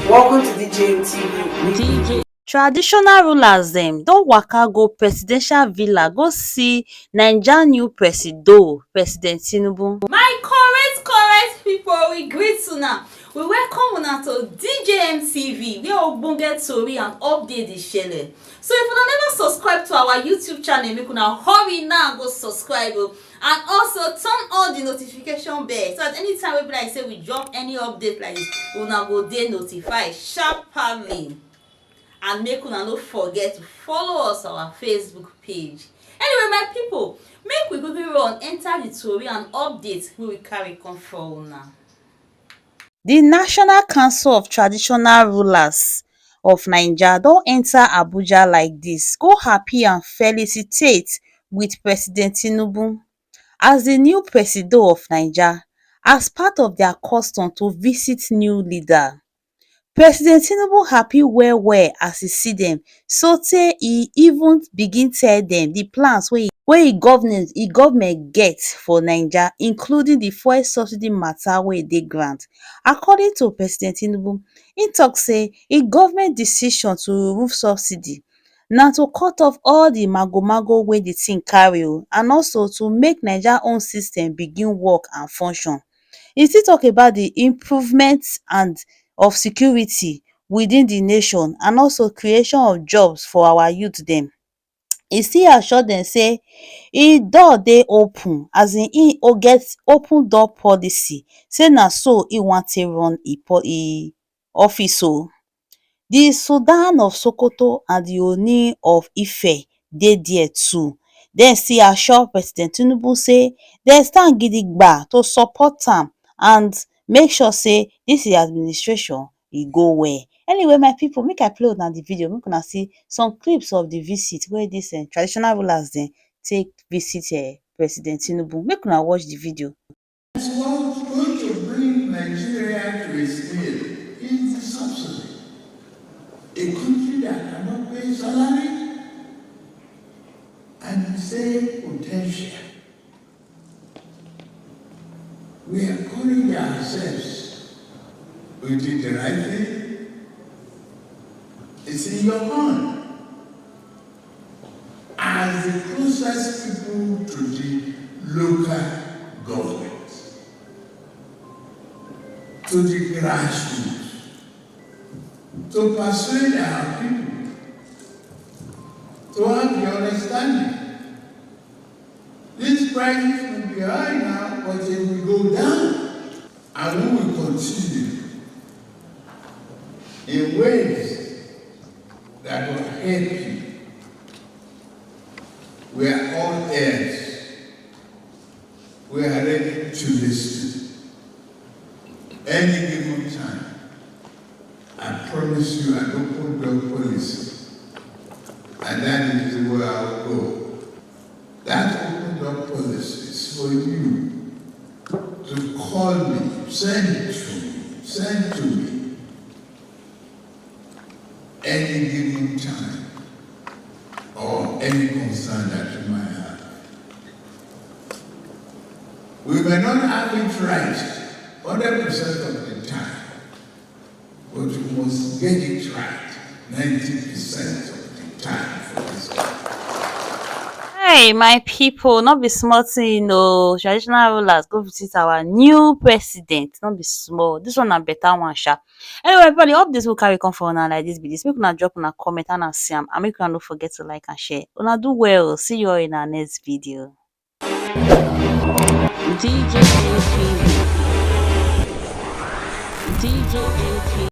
Welcome to DJ. Traditional rulers dem don waka go presidential villa go see Naija new President Tinubu. My correct pipo, we greet una. We welcome una to DJ TV where ogbonge tori and update dey shele. So if una never subscribe to our YouTube channel, make una hurry now go subscribe and also turn on the notification bell so that anytime wey be like say we drop any update like this, una go dey notified sharply. And make una no forget to follow us on our Facebook page. Anyway, my people, make we quickly run enter the tori and update wey we carry come for una. The National Council of Traditional Rulers of Naija don enter Abuja like this, go happy and felicitate with President Tinubu as the new Presido of Naija as part of their custom to visit new leader. President Tinubu happy well as e see dem, sotey e even begin tell dem the plans wey e government get for Naija, including the fuel subsidy matter wey dey ground. According to President Tinubu, im tok say im government decision to remove subsidy na to cut off all the mago-mago wey the thing carry and also to make Naija own system begin work and function. E still talk about the improvement and of security within the nation and also creation of jobs for our youth dem. E still assure dem say im door dey open, as in im get open door policy, say na so im wan take run im office o. The Sultan of Sokoto and the Ooni of Ife dey there too. Dem still assure President Tinubu say dem stand gidigba to support am and make sure say dis administration e go well. Anyway, my people, make I play una the video make una see some clips of the visit wey dis traditional rulers dem take visit President Tinubu. Make una watch the video. What's going to bring Nigeria to a scale is the subsidy. A country that cannot pay salary and the same potential. We are calling ourselves, we did the right thing. It's in your hand. As the closest people to the local government, to the grassroots, to persuade our people to have the understanding. These prices will be high now, but they will go down, and we will continue in ways that will help you. We are all ears. We are ready to listen. Any given time, I promise you an open door policy, and that is the way I will go. That open door policy is for you to call me, send to me, any given time, or any concern that you might have. We may not have it right 100% of the time, but we must get it right 90% of the time for this country. Hey, my people, not be small thing traditional rulers go visit our new president, not be small. This one na better one sha. Anyway, everybody, updates will carry come for una like this be this. Make una drop una comment and una see am, and make una no forget to like and share. Una do well. See you all in our next video. DJ